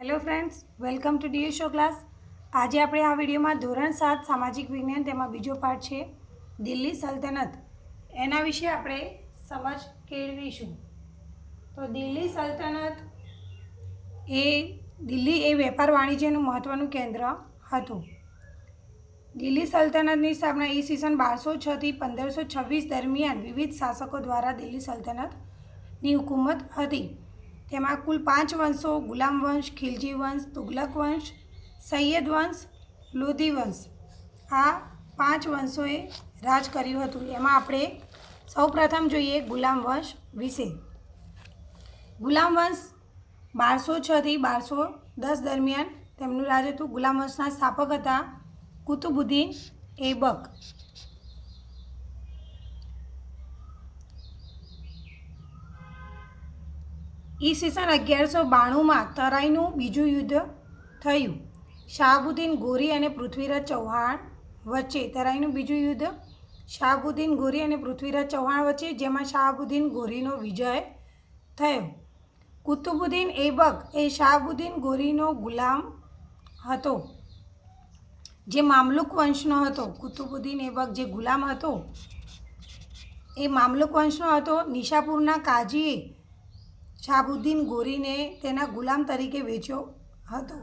Hello friends, welcome to DA show class. આજે આપણે આ વિડીયોમાં ધોરણ 7 સામાજિક વિજ્ઞાન તેમાં બીજો પાઠ છે દિલ્હી સલ્તનત. એના વિશે આપણે સમજ કેળવીશું. તો દિલ્હી સલ્તનત દિલ્હી એ વેપાર વાણિજ્યનું મહત્ત્વનું કેન્દ્ર હતું. દિલ્હી સલ્તનતની સ્થાપના ઈસવીસન 1206 થી 1526 દરમિયાન વિવિધ શાસકો દ્વારા દિલ્હી સલ્તનતની હુકૂમત હતી. તેમાં કુલ 5 વંશો ગુલામ વંશ, ખિલજી વંશ, તુગલક વંશ, સૈયદ વંશ, લોધી વંશ, આ 5 વંશોએ રાજ કર્યું હતું. એમાં આપણે સૌપ્રથમ જોઈએ ગુલામ વંશ વિશે. ગુલામ વંશ 1206 થી 1210 દરમિયાન તેમનું રાજ હતું. ગુલામ વંશના સ્થાપક હતા કુતુબુદ્દીન ઐબક. ઈસવીસન 1192માં તરાઈનું બીજું યુદ્ધ થયું. શાહબુદ્દીન ગોરી અને પૃથ્વીરાજ ચૌહાણ વચ્ચે. તરાઈનું બીજું યુદ્ધ શાહબુદ્દીન ગોરી અને પૃથ્વીરાજ ચૌહાણ વચ્ચે, જેમાં શાહબુદ્દીન ગોરીનો વિજય થયો. કુતુબુદ્દીન ઐબક એ શાહબુદ્દીન ગોરીનો ગુલામ હતો, જે મામલુક વંશનો હતો. કુતુબુદ્દીન ઐબક જે ગુલામ હતો એ મામલુક વંશનો હતો. નિશાપુરના કાજીએ શાહબુદ્દીન ગોરીને તેના ગુલામ તરીકે વેચ્યો હતો.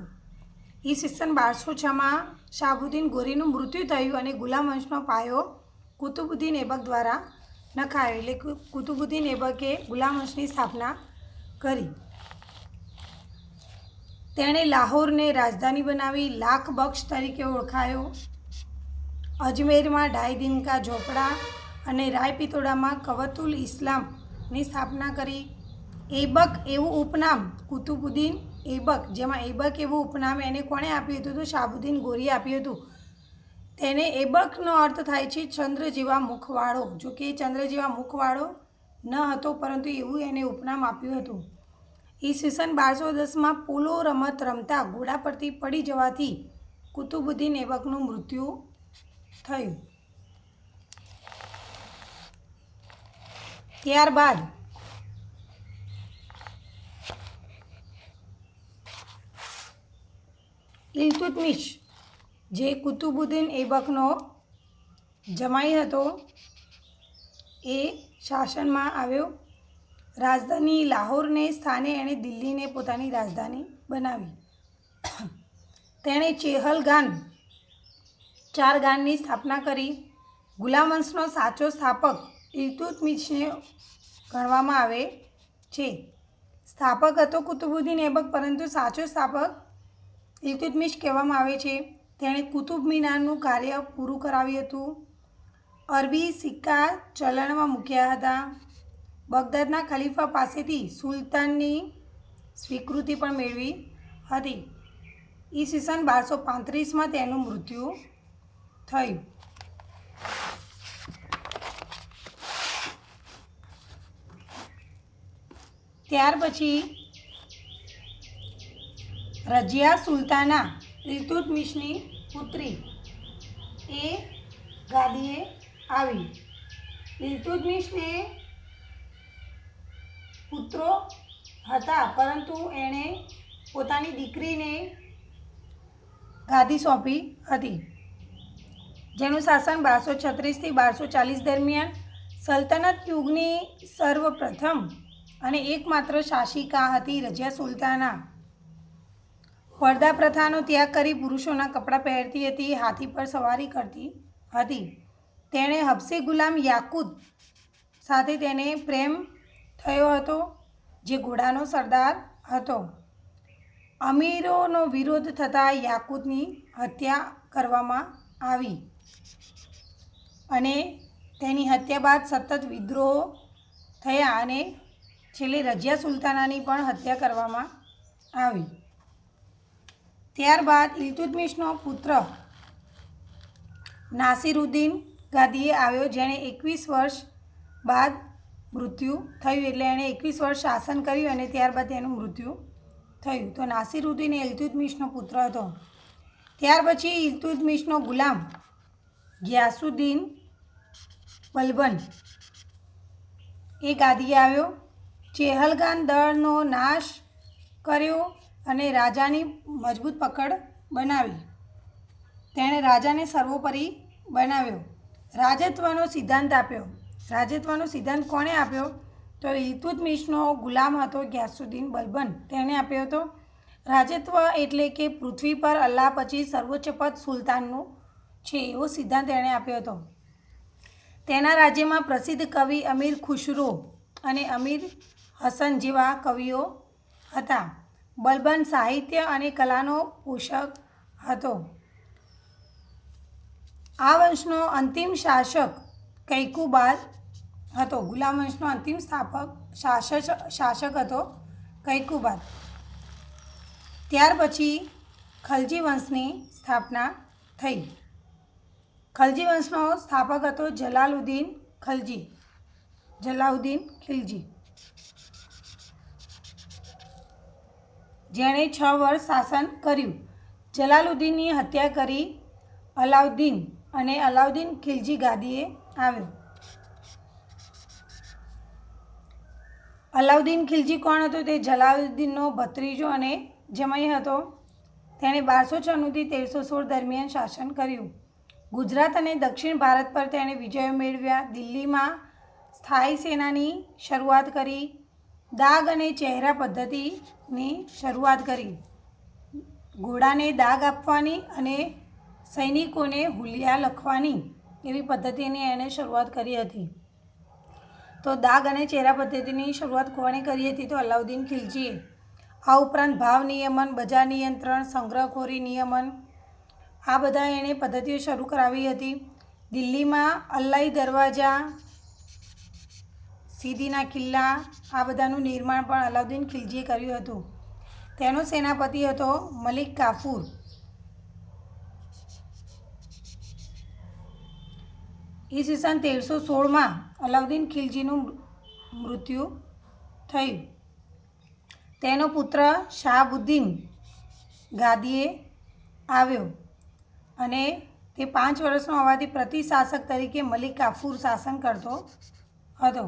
ઈસવીસન 1206માં શાહબુદ્દીન ગોરીનું મૃત્યુ થયું અને ગુલામ વંશનો પાયો કુતુબુદ્દીન ઐબક દ્વારા નખાયો. એટલે કુતુબુદ્દીન ઐબકે ગુલામ વંશની સ્થાપના કરી. તેણે લાહોરને રાજધાની બનાવી. લાખ બક્ષ તરીકે ઓળખાયો. અજમેરમાં ઢાઈ દિન કા ઝોપડા અને રાયપિતોડામાં કવતુલ ઇસ્લામની સ્થાપના કરી. ઐબક એવું ઉપનામ કુતુબુદ્દીન ઐબક, જેમાં ઐબક એવું ઉપનામ એને કોણે આપ્યું હતું? તો શાહબુદ્દીન ગોરીએ આપ્યું હતું. તેને ઐબકનો અર્થ થાય છે ચંદ્ર જેવા મુખવાળો. જો કે ચંદ્ર જેવા મુખવાળો ન હતો, પરંતુ એવું એને ઉપનામ આપ્યું હતું. ઈસવીસન 1210માં પોલો રમત રમતા ઘોડા પરથી પડી જવાથી કુતુબુદ્દીન ઐબકનું મૃત્યુ થયું. ત્યારબાદ ઇલ્તુત્મિશ, જે કુતુબુદ્દીન ઐબકનો જમાઈ હતો, એ શાસનમાં આવ્યો. રાજધાની લાહોરને સ્થાને એણે દિલ્હીને પોતાની રાજધાની બનાવી. તેણે ચેહલગાન 4 ગાનની સ્થાપના કરી. ગુલામ વંશનો સાચો સ્થાપક ઇલ્તુત્મિશને ગણવામાં આવે છે. સ્થાપક હતો કુતુબુદ્દીન ઐબક, પરંતુ સાચો સ્થાપક ઇલ્તુત્મિશ કહેવામાં આવે છે. તેણે કુતુબ મિનારનું કાર્ય પૂરું કરાવ્યું હતું. અરબી સિક્કા ચલણમાં મૂક્યા હતા. બગદાદના ખલીફા પાસેથી સુલતાનની સ્વીકૃતિ પણ મેળવી હતી. ઈસવીસન 1235માં તેનું મૃત્યુ થયું. ત્યાર પછી રજિયા સુલતાના ઇલ્તુત્મિશની પુત્રી એ ગાદીએ આવી. ઇલ્તુત્મિશને પુત્રો હતા, પરંતુ એણે પોતાની દીકરીને ગાદી સોંપી હતી, જેનું શાસન 1236 થી 1240 દરમિયાન. સલ્તનત યુગની સર્વપ્રથમ અને એકમાત્ર શાસિકા હતી રજિયા સુલતાના. પડદા પ્રથાનો ત્યાગ કરી પુરુષોના કપડાં પહેરતી હતી. હાથી પર સવારી કરતી હતી. તેણે હબસી ગુલામ યાકૂત સાથે તેને પ્રેમ થયો હતો, જે ઘોડાનો સરદાર હતો. અમીરોનો વિરોધ થતાં યાકૂતની હત્યા કરવામાં આવી અને તેની હત્યા બાદ સતત વિદ્રોહો થયા અને છેલ્લે રજિયા સુલતાનાની પણ હત્યા કરવામાં આવી. ત્યારબાદ ઇલ્તુત્મિશનો પુત્ર નાસિરુદ્દીન ગાદીએ આવ્યો, જેણે 21 વર્ષ બાદ મૃત્યુ થયું. એટલે એણે 21 વર્ષ શાસન કર્યું અને ત્યારબાદ તેનું મૃત્યુ થયું. તો નાસિરુદ્દીન એ ઇલ્તુત્મિશનો પુત્ર હતો. ત્યાર પછી ઇલ્તુત્મિશનો ગુલામ ગિયાસુદ્દીન બલબન એ ગાદીએ આવ્યો. ચેહલગાન દળનો નાશ કર્યો અને રાજાની મજબૂત પકડ બનાવી. તેણે રાજાને સર્વોપરી બનાવ્યો. રાજત્વનો સિદ્ધાંત આપ્યો. રાજત્વનો સિદ્ધાંત કોણે આપ્યો? તો ઇલ્તુત્મિશનો ગુલામ હતો ગ્યાસુદ્દીન બલબન, તેણે આપ્યો હતો. રાજત્વ એટલે કે પૃથ્વી પર અલ્લાહ પછી સર્વોચ્ચ પદ સુલતાનનું છે, એવો સિદ્ધાંત તેણે આપ્યો હતો. તેના રાજ્યમાં પ્રસિદ્ધ કવિ અમીર ખુશરો અને અમીર હસન જેવા કવિઓ હતા. બલબન સાહિત્ય અને કલાનો પોષક હતો. આ વંશનો અંતિમ શાસક કૈકુબાદ હતો. ગુલામ વંશનો અંતિમ શાસક હતો કૈકુબાદ. ત્યાર પછી ખલજી વંશની સ્થાપના થઈ. ખલજી વંશનો સ્થાપક હતો જલાલુદ્દીન ખિલજી, જેણે 6 વર્ષ શાસન કર્યું. જલાલુદ્દીનની હત્યા કરી અલાઉદ્દીન, અને અલાઉદ્દીન ખિલજી ગાદીએ આવ્યો. અલાઉદ્દીન ખિલજી કોણ હતો? તે જલાલુદ્દીનનો ભત્રીજો અને જમાઈ હતો. તેણે 1296થી 1316 દરમિયાન શાસન કર્યું. ગુજરાત અને દક્ષિણ ભારત પર તેણે વિજયો મેળવ્યા. દિલ્હીમાં સ્થાયી સેનાની શરૂઆત કરી. દાગ અને ચહેરા પદ્ધતિની શરૂઆત કરી. ઘોડાને દાગ આપવાની અને સૈનિકોને હુલિયા લખવાની એવી પદ્ધતિની એણે શરૂઆત કરી હતી. તો દાગ અને ચહેરા પદ્ધતિની શરૂઆત કોણે કરી હતી? તો અલાઉદ્દીન ખિલજીએ. આ ઉપરાંત ભાવ નિયમન, બજાર નિયંત્રણ, સંગ્રહખોરી નિયમન, આ બધા એણે પદ્ધતિઓ શરૂ કરાવી હતી. દિલ્હીમાં અલ્લાઈ દરવાજા, સીદીના કિલ્લા, આ બધાનું નિર્માણ પણ અલાઉદ્દીન ખિલજીએ કર્યું હતું. તેનો સેનાપતિ હતો મલિક કાફુર. ઈસવીસન 1316માં અલાઉદ્દીન ખિલજીનું મૃત્યુ થયું. તેનો પુત્ર શાહબુદ્દીન ગાદીએ આવ્યો અને તે 5 વર્ષનો હોવાથી પ્રતિશાસક તરીકે મલિક કાફુર શાસન કરતો હતો.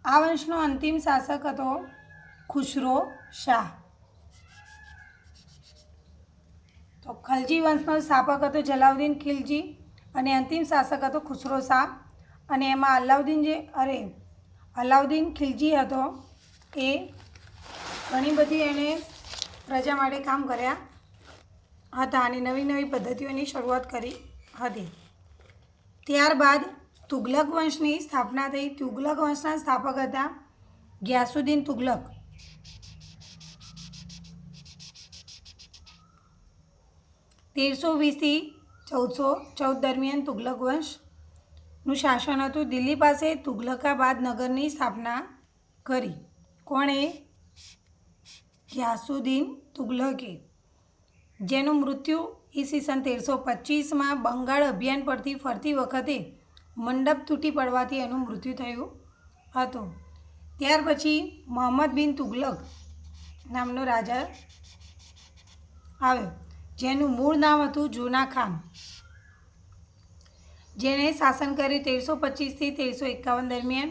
આ વંશનો અંતિમ શાસક હતો ખુશરો શાહ. તો ખલજી વંશનો સ્થાપક હતો જલાલુદ્દીન ખિલજી અને અંતિમ શાસક હતો ખુશરો શાહ. અને એમાં અલાઉદ્દીન ખિલજી હતો એ ઘણી બધી એણે પ્રજા માટે કામ કર્યા હતા અને નવી નવી પદ્ધતિઓની શરૂઆત કરી હતી. ત્યારબાદ તુગલક વંશની સ્થાપના થઈ. તુગલક વંશના સ્થાપક હતા ગ્યાસુદ્દીન તુગલક. તેરસો 1320થી 1414 દરમિયાન તુગલક વંશનું શાસન હતું. દિલ્હી પાસે તુગલકાબાદ નગરની સ્થાપના કરી. કોણે? ગ્યાસુદ્દીન તુગલકે, જેનું મૃત્યુ ઈસવીસન 1325માં બંગાળ અભિયાન પરથી ફરતી વખતે મંડપ તૂટી પડવાથી એનું મૃત્યુ થયું હતું. ત્યાર પછી મોહમ્મદ બિન તુગલક નામનો રાજા આવ્યો, જેનું મૂળ નામ હતું જૂના ખાન, જેણે શાસન કર્યું 1325થી 1351 દરમિયાન.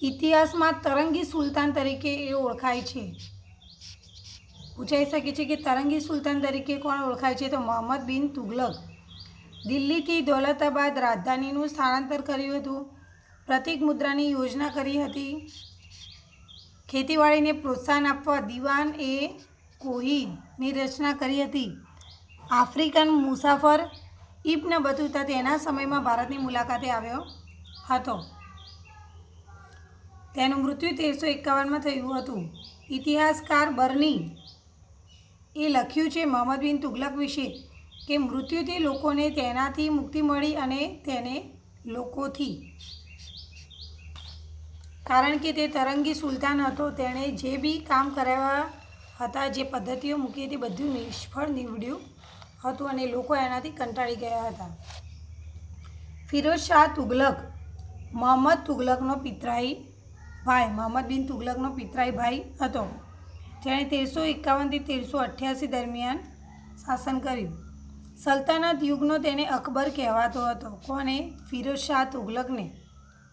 ઇતિહાસમાં તરંગી સુલતાન તરીકે એ ઓળખાય છે. પૂછાઈ શકે છે કે તરંગી સુલતાન તરીકે કોણ ઓળખાય છે? તો મોહમ્મદ બિન તુગલક. દિલ્હીથી દૌલતાબાદ રાજધાનીનું સ્થળાંતર કર્યું હતું. પ્રતિક મુદ્રાની યોજના કરી હતી. ખેતીવાડીને પ્રોત્સાહન આપવા દિવાન એ કોહીની રચના કરી હતી. આફ્રિકન મુસાફર ઇબ્ન બતુતા તેના સમયમાં ભારતની મુલાકાતે આવ્યો હતો. તેનું મૃત્યુ 1351માં થયું હતું. ઇતિહાસકાર બર્ની એ લખ્યું છે મોહમ્મદ બિન તુગલક વિશે કે મૃત્યુથી લોકોને તેનાથી મુક્તિ મળી અને તેને લોકોથી, કારણ કે તે તરંગી સુલતાન હતો. તેણે જે બી કામ કરાવ્યા હતા, જે પદ્ધતિઓ મૂકી હતી, બધું નિષ્ફળ નીવડ્યું હતું અને લોકો એનાથી કંટાળી ગયા હતા. ફિરોઝ શાહ તુગલક મોહમ્મદ તુગલકનો પિતરાઈ ભાઈ, મોહમ્મદ બિન તુગલકનો પિતરાઈ ભાઈ હતો, જેણે 1351થી 1388 દરમિયાન શાસન કર્યું. સલ્તનત યુગનો તેને અકબર કહેવાતો હતો. કોને? ફિરોઝ શાહ તુગલકને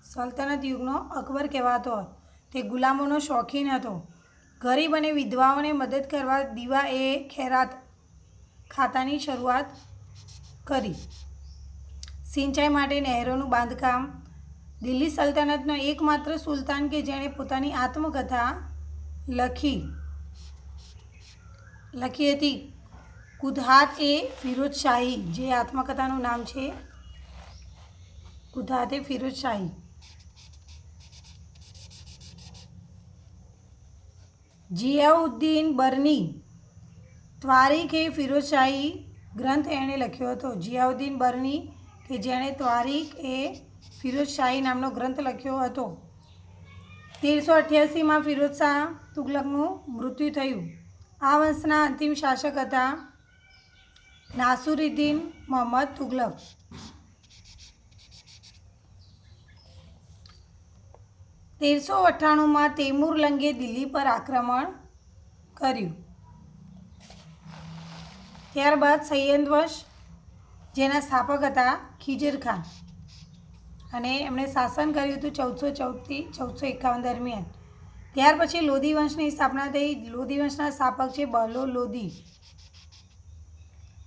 સલ્તનત યુગનો અકબર કહેવાતો હતો. તે ગુલામોનો શોખીન હતો. ગરીબ અને વિધવાઓને મદદ કરવા દીવા એ ખૈરાત ખાતાની શરૂઆત કરી. સિંચાઈ માટે નહેરોનું બાંધકામ. દિલ્હી સલ્તનતનો એકમાત્ર સુલતાન કે જેણે પોતાની આત્મકથા લખી હતી કુદહાત એ ફિરોજ શાહી. જે આત્મકથાનું નામ છે કુદહાત એ ફિરોજ શાહી. જિયાઉદ્દીન બરની ત્વારીખ એ ફિરોજ શાહી ગ્રંથ એણે લખ્યો હતો. જિયાઉદ્દીન બરની કે જેણે ત્વારીખ એ ફિરોજ શાહી નામનો ગ્રંથ લખ્યો હતો. 1388માં ફિરોજ શાહ તુગલકનું મૃત્યુ થયું. આ વંશના અંતિમ શાસક હતા નાસિરુદ્દીન મોહમ્મદ તુગલક. 1398માં તૈમુરલંગે દિલ્હી પર આક્રમણ કર્યું. ત્યારબાદ સૈયદ વંશ જેના સ્થાપક હતા ખિજર ખાન અને એમણે શાસન કર્યું હતું 1414થી 1451 દરમિયાન. ત્યાર પછી લોધી વંશની સ્થાપના થઈ. લોધી વંશના સ્થાપક છે બહલોલ લોધી.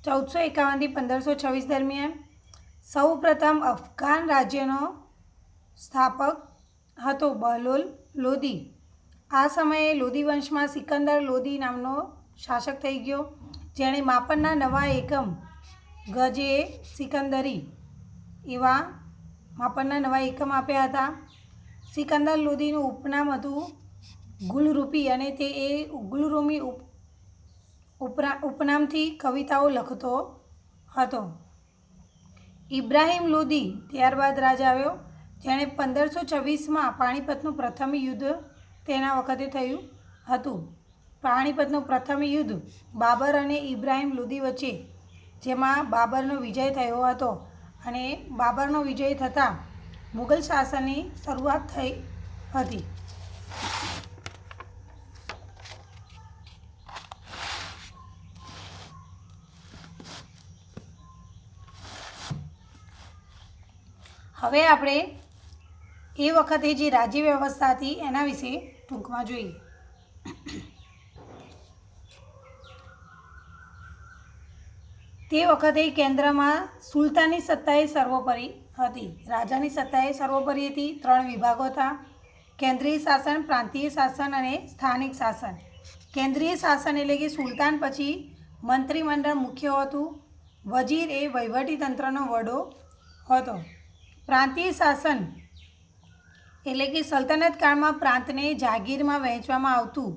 1451થી 1526 દરમિયાન સૌ પ્રથમ અફઘાન રાજ્યનો સ્થાપક હતો બહલોલ લોધી. આ સમયે લોધી વંશમાં સિકંદર લોધી નામનો શાસક થઈ ગયો, જેણે માપનના નવા એકમ ગજે સિકંદરી એવા માપનના નવા એકમ આપ્યા હતા. સિકંદર લોધીનું ઉપનામ હતું ગુલરૂપી અને તે એ ગુલરૂમી ઉપનામથી કવિતાઓ લખતો હતો. ઇબ્રાહિમ લોધી ત્યારબાદ રાજા આવ્યો, જેણે 1526માં પાણીપતનું પ્રથમ યુદ્ધ તેના વખતે થયું હતું. પાણીપતનું પ્રથમ યુદ્ધ બાબર અને ઇબ્રાહિમ લોધી વચ્ચે, જેમાં બાબરનો વિજય થયો હતો અને બાબરનો વિજય થતાં મુગલ શાસનની શરૂઆત થઈ હતી. હવે આપણે એ વખતે જે રાજ્ય વ્યવસ્થા હતી એના વિશે ટૂંકમાં જોઈએ. તે વખતે કેન્દ્રમાં સુલતાનની સત્તાએ સર્વોપરી હતી. રાજાની સત્તાએ સર્વોપરી હતી. 3 વિભાગો હતા: કેન્દ્રીય શાસન, પ્રાંતીય શાસન અને સ્થાનિક શાસન. કેન્દ્રીય શાસન એટલે કે સુલતાન પછી મંત્રીમંડળ મુખ્ય હતું. વજીર એ વહીવટીતંત્રનો વડો હતો. પ્રાંતીય શાસન એટલે કે સલ્તનત કાળમાં પ્રાંતને જાગીરમાં વહેંચવામાં આવતું,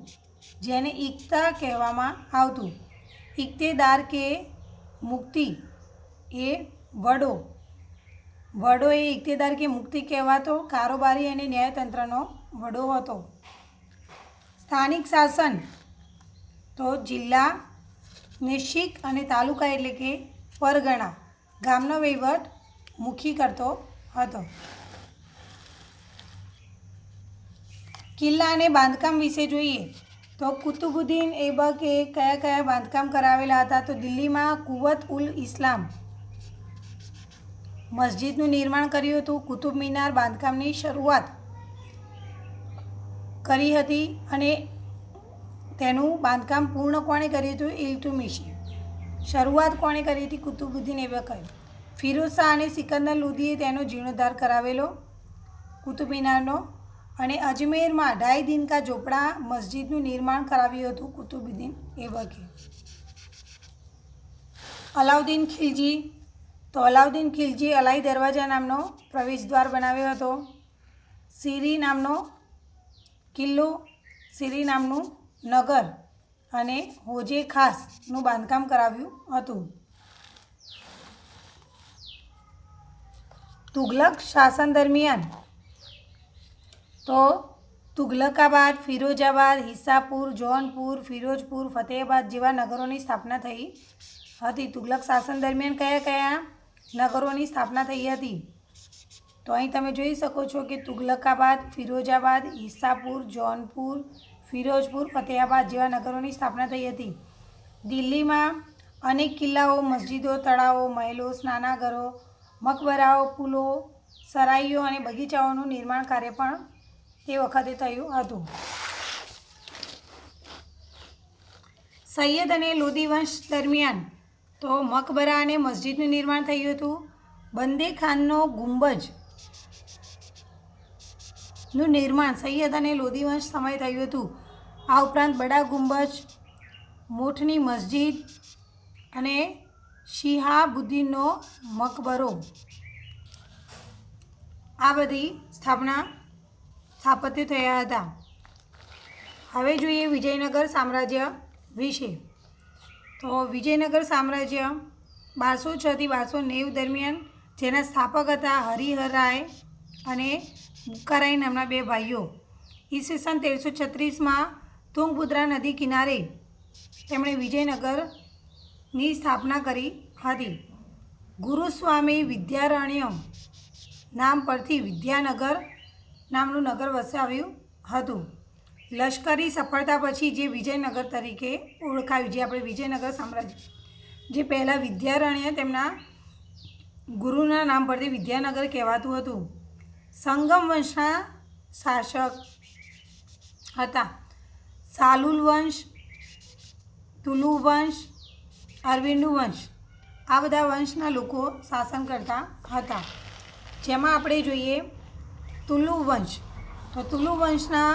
જેને ઇક્તા કહેવામાં આવતું. ઇક્તેદાર કે મુક્તિ એ વડો એ ઇક્તેદાર કે મુક્તિ કહેવાતો કારોબારી અને ન્યાયતંત્રનો વડો હતો. સ્થાનિક શાસન તો જિલ્લા, નિશ્ચિક અને તાલુકા એટલે કે પરગણા, ગામનો વહીવટ મુખી કરતો હતો. કિલ્લા અને બાંધકામ વિશે જોઈએ તો કુતુબુદ્દીન ઐબકે કયા કયા બાંધકામ કરાવેલા હતા? તો દિલ્હીમાં કુવત ઉલ ઇસ્લામ મસ્જિદનું નિર્માણ કર્યું હતું. કુતુબ મિનાર બાંધકામની શરૂઆત કરી હતી અને તેનું બાંધકામ પૂર્ણ કોણે કર્યું હતું? ઇલ્તુમિશે. શરૂઆત કોણે કરી હતી? કુતુબુદ્દીન ઐબકે. ફિરોજ શાહ અને સિકંદર લોધીએ તેનો જીર્ણોદ્ધાર કરાવેલો કુતુબ મિનારનો. અને અજમેરમાં ઢાઈ દિન કા ઝોપડા મસ્જિદનું નિર્માણ કરાવ્યું હતું કુતુબુદ્દીન ઐબકે. અલાઉદ્દીન ખિલજી તો અલાઉદ્દીન ખિલજી અલાઈ દરવાજા નામનો પ્રવેશદ્વાર બનાવ્યો હતો. સિરી નામનો કિલ્લો, સિરી નામનું નગર અને હોજે ખાસનું બાંધકામ કરાવ્યું હતું. તુગલક શાસન દરમિયાન તો તુગલકાબાદ, ફિરોજાબાદ, હિસાપુર, જૌનપુર, ફિરોજપુર, ફતેહાબાદ જેવા નગરોની સ્થાપના થઈ હતી. તુગલક શાસન દરમિયાન કયા કયા નગરોની સ્થાપના થઈ હતી? તો અહીં તમે જોઈ શકો છો કે તુગલકાબાદ, ફિરોજાબાદ, હિસાપુર, જૌનપુર, ફિરોજપુર, ફતેહાબાદ જેવા નગરોની સ્થાપના થઈ હતી. દિલ્હીમાં અનેક કિલ્લાઓ, મસ્જિદો, તળાવો, મહેલો, સ્નાનાગરો, મકબરાઓ, પુલો, સરાઈઓ અને બગીચાઓનું નિર્માણ કાર્ય પણ તે વખતે થયું હતું. સૈયદ અને લોધી વંશ દરમિયાન તો મકબરા અને મસ્જિદનું નિર્માણ થયું હતું. બંદે ખાનનો ગુંબજનું નિર્માણ સૈયદ અને લોધી વંશ સમયે થયું હતું. આ ઉપરાંત બડા ગુંબજ, મોઠની મસ્જિદ અને શિહાબુદ્દીનનો મકબરો આ બધી સ્થાપત્ય થયા હતા. હવે જોઈએ વિજયનગર સામ્રાજ્ય વિશે. તો વિજયનગર સામ્રાજ્ય 1206 થી 1290 દરમિયાન જેના સ્થાપક હતા હરિહરરાય અને બુક્કારાય નામના બે ભાઈઓ. ઈસવીસન 1336માં તુંગભદ્રા નદી કિનારે તેમણે વિજયનગરની સ્થાપના કરી હતી. ગુરુસ્વામી વિદ્યારણ્ય નામ પરથી વિદ્યાનગર નામનું નગર વસાવ્યું હતું. લશ્કરી સફળતા પછી જે વિજયનગર તરીકે ઓળખાયું, જે આપણે વિજયનગર સામ્રાજ્ય, જે પહેલાં વિદ્યારણ્ય તેમના ગુરુના નામ પરથી વિદ્યાનગર કહેવાતું હતું. સંગમ વંશના શાસક હતા. સાલુલ વંશ, તુલુ વંશ, અરવિંદુ વંશ આ બધા વંશના લોકો શાસન કરતા હતા. જેમાં આપણે જોઈએ તુલુ વંશ. તો તુલુ વંશના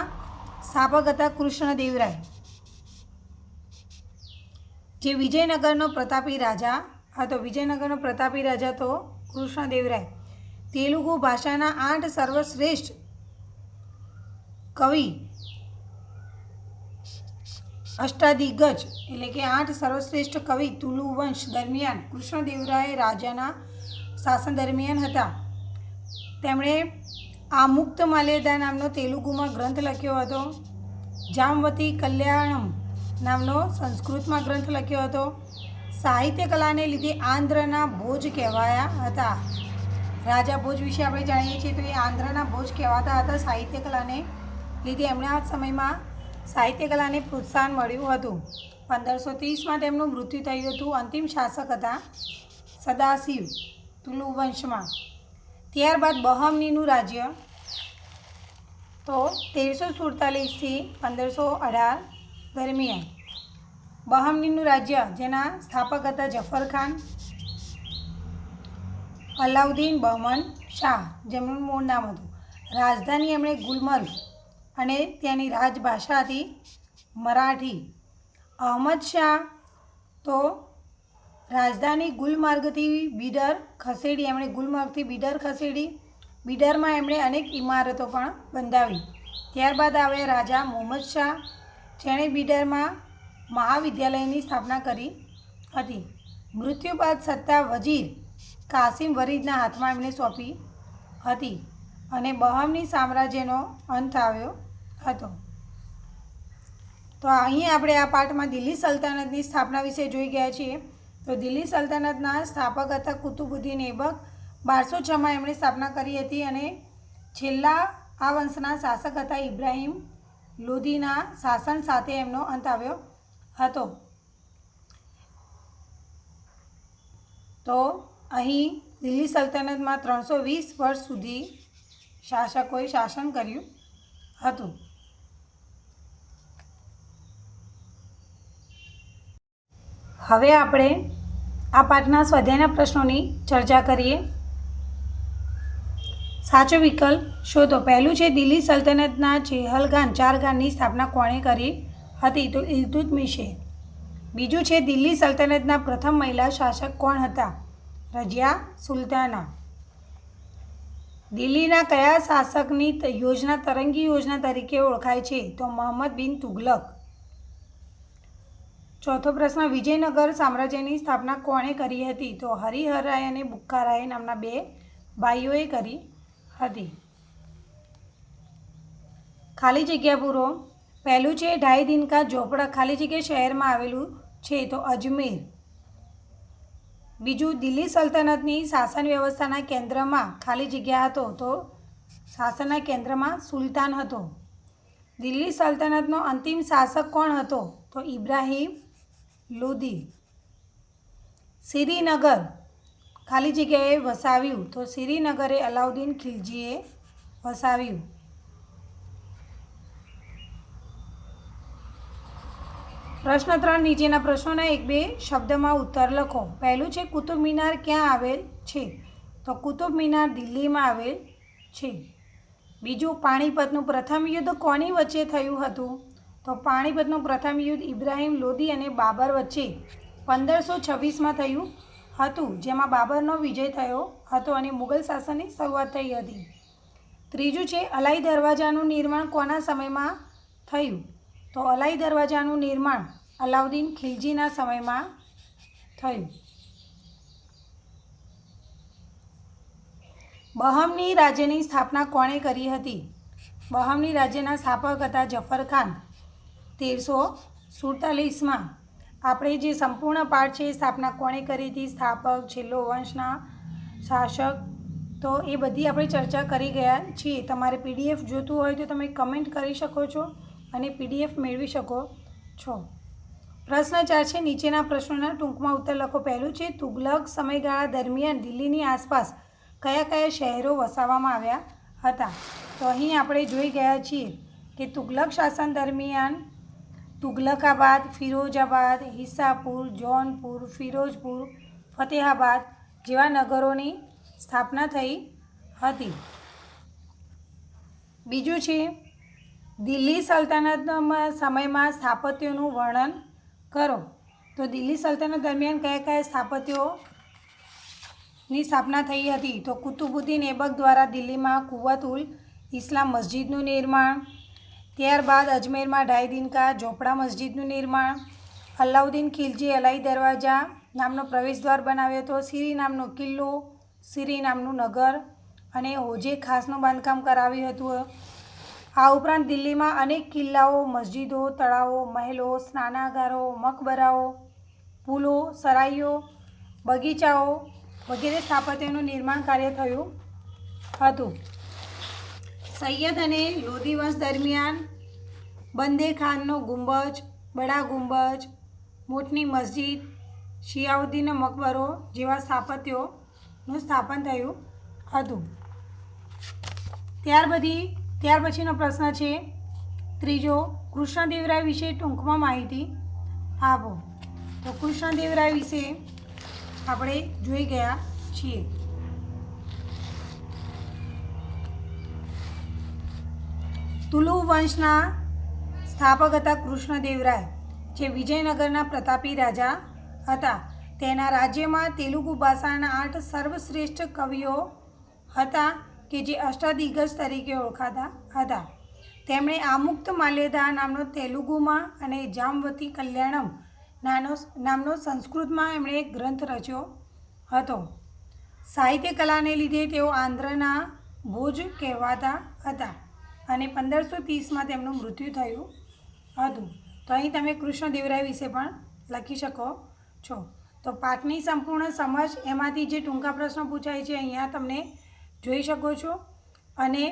સ્થાપક હતા કૃષ્ણદેવરાય, જે વિજયનગરનો પ્રતાપી રાજા હતો. વિજયનગરનો પ્રતાપી રાજા તો કૃષ્ણદેવરાય. તેલુગુ ભાષાના 8 સર્વશ્રેષ્ઠ કવિ અષ્ટાદિગ્ગજ એટલે કે 8 સર્વશ્રેષ્ઠ કવિ તુલુ વંશ દરમિયાન કૃષ્ણદેવરાય રાજાના શાસન દરમિયાન હતા. તેમણે આમુક્ત માલ્યદા નામનો તેલુગુમાં ગ્રંથ લખ્યો હતો. જામવતી કલ્યાણમ નામનો સંસ્કૃતમાં ગ્રંથ લખ્યો હતો. સાહિત્ય કલાને લીધે આંધ્રના ભોજ કહેવાયા હતા. રાજા ભોજ વિશે આપણે જાણીએ છીએ તો એ આંધ્રના ભોજ કહેવાતા હતા. સાહિત્ય કલાને લીધે એમણે આ સમયમાં સાહિત્ય કલાને પ્રોત્સાહન મળ્યું હતું. 1530માં તેમનું મૃત્યુ થયું હતું. અંતિમ શાસક હતા સદાશિવ તુલુ વંશમાં. ત્યારબાદ બહમનીનું રાજ્ય તો 1347થી 1518 દરમિયાન બહમનીનું રાજ્ય, જેના સ્થાપક હતા જફર ખાન, અલાઉદ્દીન બહમન શાહ જેમનું મૂળ નામ હતું. રાજધાની એમણે ગુલમર્ગ અને ત્યાંની રાજભાષા હતી મરાઠી. અહમદ શાહ તો રાજધાની ગુલમર્ગથી બીડર ખસેડી. એમણે ગુલમર્ગથી બીડર ખસેડી. બીડરમાં એમણે અનેક ઇમારતો પણ બંધાવી. ત્યારબાદ આવ્યા રાજા મોહમ્મદ શાહ, જેણે બીડરમાં મહાવિદ્યાલયની સ્થાપના કરી હતી. મૃત્યુ બાદ સત્તા વજીર કાસિમ વરીદના હાથમાં એમણે સોંપી હતી અને બહમની સામ્રાજ્યનો અંત આવ્યો હતો. તો અહીં આપણે આ પાઠમાં દિલ્હી સલ્તનતની સ્થાપના વિશે જોઈ ગયા છીએ. તો દિલ્હી સલ્તનતના સ્થાપક હતા કુતુબુદ્દીન એબક. 1206માં એમણે સ્થાપના કરી હતી અને છેલ્લા આ વંશના શાસક હતા ઇબ્રાહિમ લોધીના શાસન સાથે એમનો અંત આવ્યો હતો. તો અહીં દિલ્હી સલ્તનતમાં 320 વર્ષ સુધી શાસકોએ શાસન કર્યું હતું. હવે આપણે આ પાઠના સ્વાધ્યાયના પ્રશ્નોની ચર્ચા કરીએ. સાચો વિકલ્પ શોધો. પહેલું છે દિલ્હી સલ્તનતના ચેહલગાન ચારગાનની સ્થાપના કોણે કરી હતી? તો ઇલ્તુત્મિશે. બીજું છે દિલ્હી સલ્તનતના પ્રથમ મહિલા શાસક કોણ હતા? રઝિયા સુલતાના. દિલ્હીના કયા શાસકની યોજના તરંગી યોજના તરીકે ઓળખાય છે? તો મોહમ્મદ બિન તુગલક. ચોથો પ્રશ્ન, વિજયનગર સામ્રાજ્યની સ્થાપના કોણે કરી હતી? તો હરિહરરાય અને બુક્કારાય નામના બે ભાઈઓએ કરી હતી. ખાલી જગ્યા પૂરો. પહેલું છે ઢાઈ દિન કા ઝોપડા ખાલી જગ્યા શહેરમાં આવેલું છે તો અજમેર. બીજું, દિલ્હી સલ્તનતની શાસન વ્યવસ્થાના કેન્દ્રમાં ખાલી જગ્યા હતો તો શાસનના કેન્દ્રમાં સુલતાન હતો. દિલ્હી સલ્તનતનો અંતિમ શાસક કોણ હતો? તો ઇબ્રાહિમ લોધી. શ્રીનગર ખાલી જગ્યાએ વસાવ્યું તો શ્રીનગરે અલાઉદ્દીન ખિલજીએ વસાવ્યું. પ્રશ્ન 3 નીચેના પ્રશ્નોના એક બે શબ્દમાં ઉત્તર લખો. પહેલું છે કુતુબ મિનાર ક્યાં આવેલ છે? તો કુતુબ મિનાર દિલ્હીમાં આવેલ છે. બીજું, પાણીપતનું પ્રથમ યુદ્ધ કોની વચ્ચે થયું હતું? તો પાણીપતનું પ્રથમ યુદ્ધ ઇબ્રાહિમ લોદી અને બાબર વચ્ચે 1526માં થયું હતું, જેમાં બાબરનો વિજય થયો હતો અને મુગલ શાસનની શરૂઆત થઈ હતી. ત્રીજું છે અલાઈ દરવાજાનું નિર્માણ કોના સમયમાં થયું? તો અલાઈ દરવાજાનું નિર્માણ અલાઉદ્દીન ખિલજીના સમયમાં થયું. બહમની રાજ્યની સ્થાપના કોણે કરી હતી? બહમની રાજ્યના સ્થાપક હતા જફર ખાન. 1347માં. આપણે જે સંપૂર્ણ પાઠ છે એ સ્થાપના કોણે કરી હતી, સ્થાપક, છેલ્લો વંશના શાસક, તો એ બધી આપણે ચર્ચા કરી ગયા છીએ. તમારે PDF જોતું હોય તો તમે કમેન્ટ કરી શકો છો અને PDF મેળવી શકો છો. પ્રશ્ન 4 છે નીચેના પ્રશ્નોના ટૂંકમાં ઉત્તર લખો. પહેલું છે તુગલક સમયગાળા દરમિયાન દિલ્હીની આસપાસ કયા કયા શહેરો વસાવવામાં આવ્યા હતા? તો અહીં આપણે જોઈ ગયા છીએ કે તુગલક શાસન દરમિયાન તુગલકાબાદ, ફિરોજાબાદ, હિસાપુર, જૌનપુર, ફિરોજપુર, ફતેહાબાદ જેવા નગરોની સ્થાપના થઈ હતી. બીજું છે દિલ્હી સલ્તનતના સમયમાં સ્થાપત્યોનું વર્ણન કરો. તો દિલ્હી સલ્તનત દરમિયાન કયા કયા સ્થાપત્યોની સ્થાપના થઈ હતી? તો કુતુબુદ્દીન એબક દ્વારા દિલ્હીમાં કુવત-ઉલ ઇસ્લામ મસ્જિદનું નિર્માણ, ત્યારબાદ અજમેરમાં ઢાઈ દિનકા ઝોપડા મસ્જિદનું નિર્માણ, અલાઉદ્દીન ખિલજી અલાઈ દરવાજા નામનો પ્રવેશદ્વાર બનાવ્યો હતો, સિરી નામનો કિલ્લો, સિરી નામનું નગર અને હોજે ખાસનું બાંધકામ કરાવ્યું હતું. આ ઉપરાંત દિલ્હીમાં અનેક કિલ્લાઓ, મસ્જિદો, તળાવો, મહેલો, સ્નાનાગારો, મકબરાઓ, પુલો, સરાઈઓ, બગીચાઓ વગેરે સ્થાપત્યનું નિર્માણ કાર્ય થયું હતું. સૈયદ અને લોધી વંશ દરમિયાન બંદે ખાનનો ગુંબજ, બડા ગુંબજ, મોટની મસ્જિદ, શિયાઉદ્દીનનો મકબરો જેવા સ્થાપત્યોનું સ્થાપન થયું હતું. ત્યાર પછીનો પ્રશ્ન છે ત્રીજો, કૃષ્ણદેવરાય વિશે ટૂંકમાં માહિતી આપો. તો કૃષ્ણદેવરાય વિશે આપણે જોઈ ગયા છીએ. તુલુ વંશના સ્થાપક હતા કૃષ્ણદેવરાય, જે વિજયનગરના પ્રતાપી રાજા હતા. તેના રાજ્યમાં તેલુગુ ભાષાના 8 સર્વશ્રેષ્ઠ કવિઓ હતા કે જે અષ્ટાદિગ્ગજ તરીકે ઓળખાતા હતા. તેમણે આમુક્ત માલ્યદા નામનો તેલુગુમાં અને જામવતી કલ્યાણમ નામનો સંસ્કૃતમાં એમણે એક ગ્રંથ રચ્યો હતો. સાહિત્ય કલાને લીધે તેઓ આંધ્રના ભોજ કહેવાતા હતા અને 1530માં તેમનું મૃત્યુ થયું હતું. તો અહીં તમે કૃષ્ણદેવરાય વિશે પણ લખી શકો છો. તો પાઠની સંપૂર્ણ સમજ એમાંથી જે ટૂંકા પ્રશ્નો પૂછાય છે અહીંયા તમને જોઈ શકો છો અને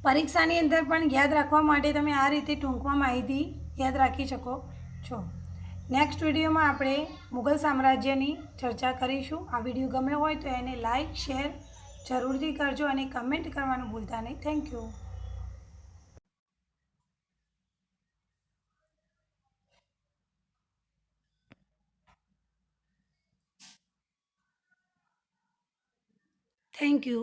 પરીક્ષાની અંદર પણ યાદ રાખવા માટે તમે આ રીતે ટૂંકમાં માહિતી યાદ રાખી શકો છો. નેક્સ્ટ વિડીયોમાં આપણે મુગલ સામ્રાજ્યની ચર્ચા કરીશું. આ વિડીયો ગમ્યો હોય તો એને લાઇક, શેર જરૂરથી કરજો અને કમેન્ટ કરવાનું ભૂલતા નહીં. Thank you. Thank you.